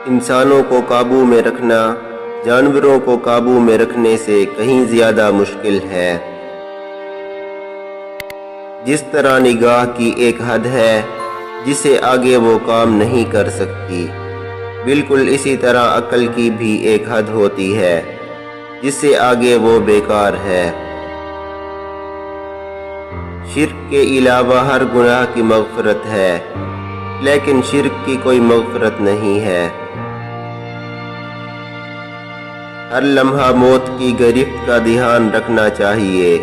انسانوں کو قابو میں رکھنا جانوروں کو قابو میں رکھنے سے کہیں زیادہ مشکل ہے۔ جس طرح نگاہ کی ایک حد ہے جسے آگے وہ کام نہیں کر سکتی، بالکل اسی طرح عقل کی بھی ایک حد ہوتی ہے جس سے آگے وہ بیکار ہے۔ شرک کے علاوہ ہر گناہ کی مغفرت ہے، لیکن شرک کی کوئی مغفرت نہیں ہے۔ ہر لمحہ موت کی گرفت کا دھیان رکھنا چاہیے،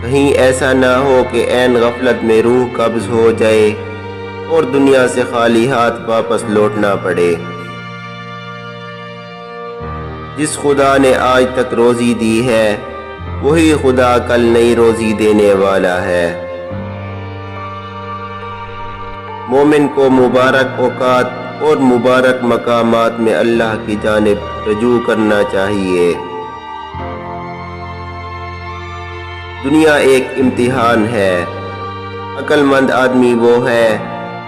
کہیں ایسا نہ ہو کہ عین غفلت میں روح قبض ہو جائے اور دنیا سے خالی ہاتھ واپس لوٹنا پڑے۔ جس خدا نے آج تک روزی دی ہے وہی خدا کل نئی روزی دینے والا ہے۔ مومن کو مبارک اوقات اور مبارک مقامات میں اللہ کی جانب رجوع کرنا چاہیے۔ دنیا ایک امتحان ہے، عقل مند آدمی وہ ہے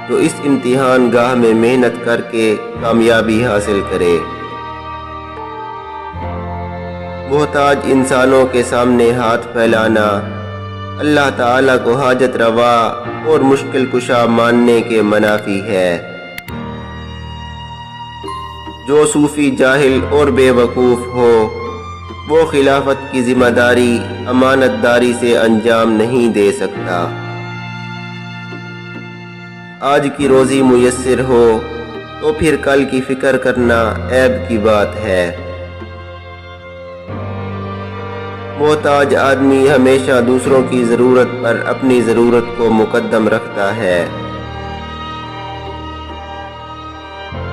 جو اس امتحان گاہ میں محنت کر کے کامیابی حاصل کرے۔ محتاج انسانوں کے سامنے ہاتھ پھیلانا اللہ تعالیٰ کو حاجت روا اور مشکل کشا ماننے کے منافی ہے۔ جو صوفی جاہل اور بے وقوف ہو وہ خلافت کی ذمہ داری امانت داری سے انجام نہیں دے سکتا۔ آج کی روزی میسر ہو تو پھر کل کی فکر کرنا عیب کی بات ہے۔ محتاج آدمی ہمیشہ دوسروں کی ضرورت پر اپنی ضرورت کو مقدم رکھتا ہے۔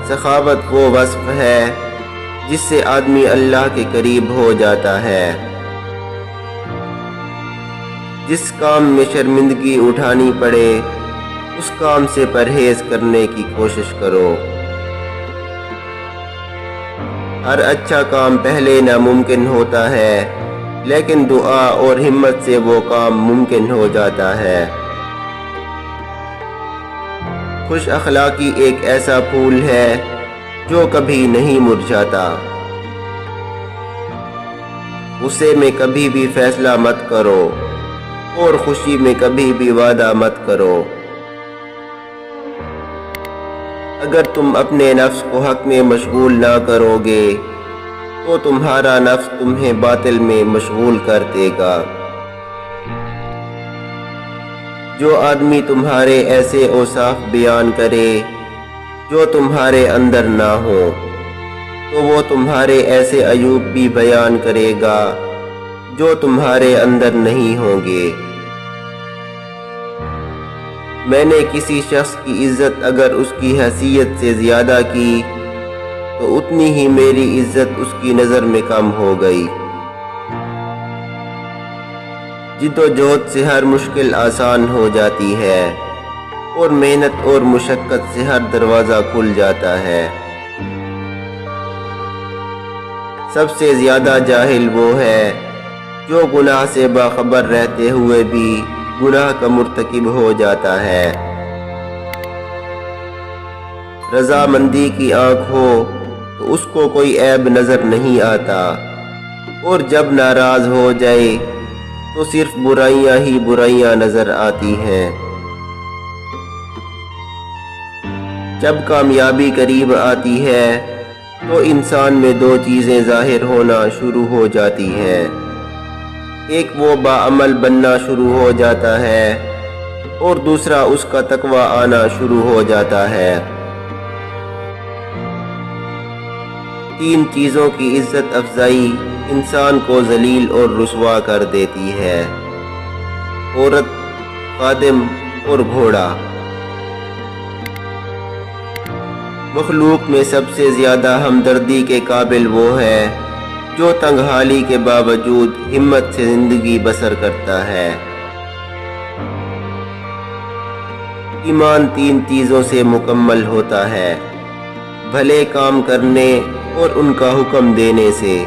سخاوت وہ وصف ہے جس سے آدمی اللہ کے قریب ہو جاتا ہے۔ جس کام میں شرمندگی اٹھانی پڑے اس کام سے پرہیز کرنے کی کوشش کرو۔ ہر اچھا کام پہلے ناممکن ہوتا ہے، لیکن دعا اور ہمت سے وہ کام ممکن ہو جاتا ہے۔ خوش اخلاقی ایک ایسا پھول ہے جو کبھی نہیں مرجھاتا۔ غصے میں کبھی بھی فیصلہ مت کرو اور خوشی میں کبھی بھی وعدہ مت کرو۔ اگر تم اپنے نفس کو حق میں مشغول نہ کرو گے تو تمہارا نفس تمہیں باطل میں مشغول کر دے گا۔ جو آدمی تمہارے ایسے اوصاف بیان کرے جو تمہارے اندر نہ ہو تو وہ تمہارے ایسے عیوب بھی بیان کرے گا جو تمہارے اندر نہیں ہوں گے۔ میں نے کسی شخص کی عزت اگر اس کی حیثیت سے زیادہ کی تو اتنی ہی میری عزت اس کی نظر میں کم ہو گئی۔ جد و جہد سے ہر مشکل آسان ہو جاتی ہے اور محنت اور مشقت سے ہر دروازہ کھل جاتا ہے۔ سب سے زیادہ جاہل وہ ہے جو گناہ سے باخبر رہتے ہوئے بھی گناہ کا مرتکب ہو جاتا ہے۔ رضامندی کی آنکھ ہو تو اس کو کوئی عیب نظر نہیں آتا، اور جب ناراض ہو جائے تو صرف برائیاں ہی برائیاں نظر آتی ہیں۔ جب کامیابی قریب آتی ہے تو انسان میں دو چیزیں ظاہر ہونا شروع ہو جاتی ہیں۔ ایک وہ باعمل بننا شروع ہو جاتا ہے اور دوسرا اس کا تقویٰ آنا شروع ہو جاتا ہے۔ تین چیزوں کی عزت افزائی انسان کو ذلیل اور رسوا کر دیتی ہے: عورت، خادم اور گھوڑا۔ مخلوق میں سب سے زیادہ ہمدردی کے قابل وہ ہے جو تنگ حالی کے باوجود ہمت سے زندگی بسر کرتا ہے۔ ایمان تین چیزوں سے مکمل ہوتا ہے: بھلے کام کرنے اور ان کا حکم دینے سے،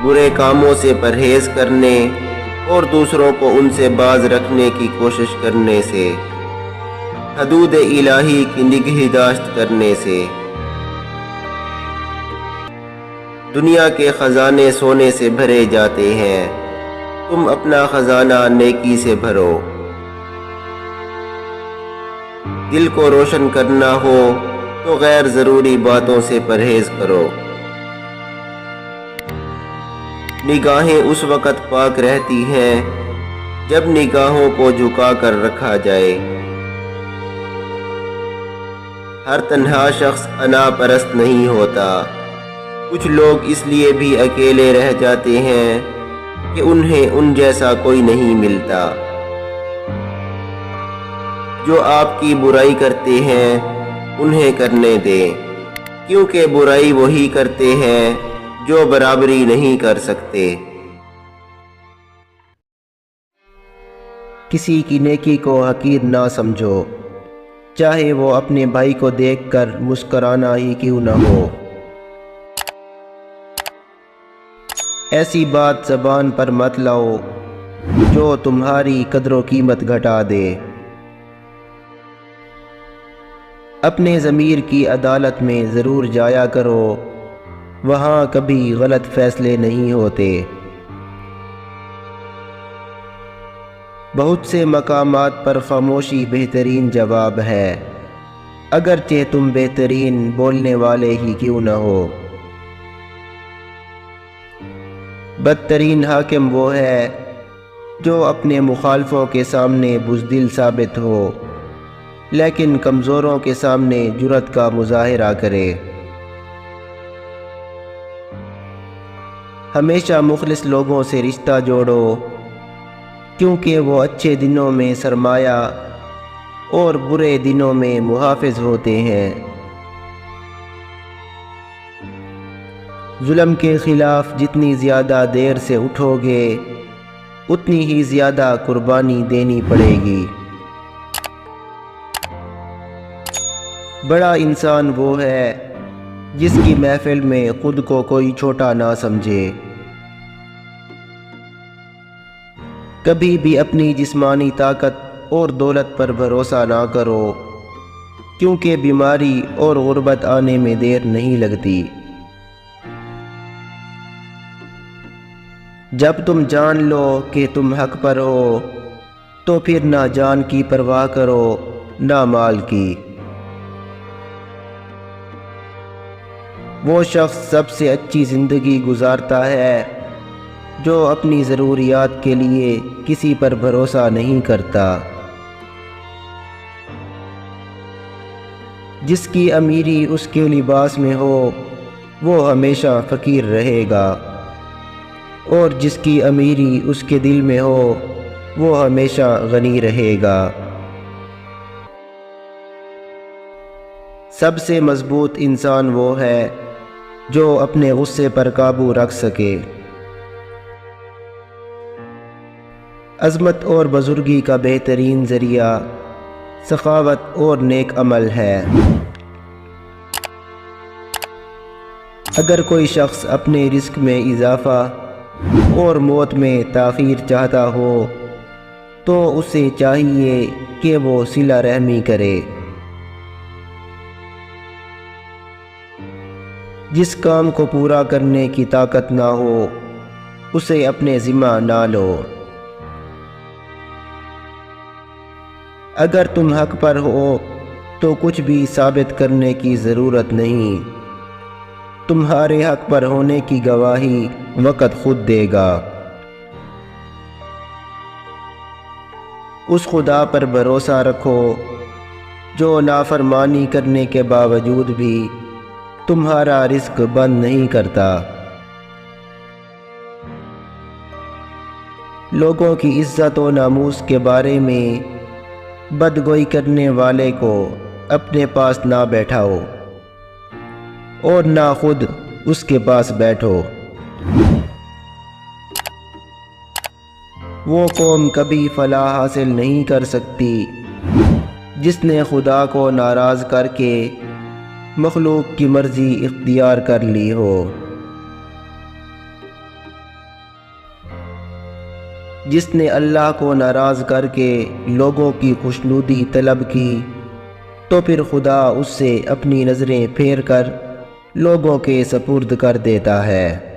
برے کاموں سے پرہیز کرنے اور دوسروں کو ان سے باز رکھنے کی کوشش کرنے سے، حدود الہی کی نگہداشت کرنے سے۔ دنیا کے خزانے سونے سے بھرے جاتے ہیں، تم اپنا خزانہ نیکی سے بھرو۔ دل کو روشن کرنا ہو تو غیر ضروری باتوں سے پرہیز کرو۔ نگاہیں اس وقت پاک رہتی ہیں جب نگاہوں کو جھکا کر رکھا جائے۔ ہر تنہا شخص انا پرست نہیں ہوتا، کچھ لوگ اس لیے بھی اکیلے رہ جاتے ہیں کہ انہیں ان جیسا کوئی نہیں ملتا۔ جو آپ کی برائی کرتے ہیں انہیں کرنے دیں، کیونکہ برائی وہی کرتے ہیں جو برابری نہیں کر سکتے۔ کسی کی نیکی کو حقیر نہ سمجھو، چاہے وہ اپنے بھائی کو دیکھ کر مسکرانا ہی کیوں نہ ہو۔ ایسی بات زبان پر مت لاؤ جو تمہاری قدر و قیمت گھٹا دے۔ اپنے ضمیر کی عدالت میں ضرور جایا کرو، وہاں کبھی غلط فیصلے نہیں ہوتے۔ بہت سے مقامات پر خاموشی بہترین جواب ہے، اگرچہ تم بہترین بولنے والے ہی کیوں نہ ہو۔ بدترین حاکم وہ ہے جو اپنے مخالفوں کے سامنے بزدل ثابت ہو، لیکن کمزوروں کے سامنے جرأت کا مظاہرہ کرے۔ ہمیشہ مخلص لوگوں سے رشتہ جوڑو، کیونکہ وہ اچھے دنوں میں سرمایہ اور برے دنوں میں محافظ ہوتے ہیں۔ ظلم کے خلاف جتنی زیادہ دیر سے اٹھو گے اتنی ہی زیادہ قربانی دینی پڑے گی۔ بڑا انسان وہ ہے جس کی محفل میں خود کو کوئی چھوٹا نہ سمجھے۔ کبھی بھی اپنی جسمانی طاقت اور دولت پر بھروسہ نہ کرو، کیونکہ بیماری اور غربت آنے میں دیر نہیں لگتی۔ جب تم جان لو کہ تم حق پر ہو تو پھر نہ جان کی پرواہ کرو نہ مال کی۔ وہ شخص سب سے اچھی زندگی گزارتا ہے جو اپنی ضروریات کے لیے کسی پر بھروسہ نہیں کرتا۔ جس کی امیری اس کے لباس میں ہو وہ ہمیشہ فقیر رہے گا، اور جس کی امیری اس کے دل میں ہو وہ ہمیشہ غنی رہے گا۔ سب سے مضبوط انسان وہ ہے جو اپنے غصے پر قابو رکھ سکے۔ عظمت اور بزرگی کا بہترین ذریعہ سخاوت اور نیک عمل ہے۔ اگر کوئی شخص اپنے رزق میں اضافہ اور موت میں تاخیر چاہتا ہو تو اسے چاہیے کہ وہ صلہ رحمی کرے۔ جس کام کو پورا کرنے کی طاقت نہ ہو اسے اپنے ذمہ نہ لو۔ اگر تم حق پر ہو تو کچھ بھی ثابت کرنے کی ضرورت نہیں، تمہارے حق پر ہونے کی گواہی وقت خود دے گا۔ اس خدا پر بھروسہ رکھو جو نافرمانی کرنے کے باوجود بھی تمہارا رزق بند نہیں کرتا۔ لوگوں کی عزت و ناموس کے بارے میں بدگوئی کرنے والے کو اپنے پاس نہ بیٹھاؤ اور نہ خود اس کے پاس بیٹھو۔ وہ قوم کبھی فلاح حاصل نہیں کر سکتی جس نے خدا کو ناراض کر کے مخلوق کی مرضی اختیار کر لی ہو۔ جس نے اللہ کو ناراض کر کے لوگوں کی خوشنودی طلب کی تو پھر خدا اس سے اپنی نظریں پھیر کر لوگوں کے سپرد کر دیتا ہے۔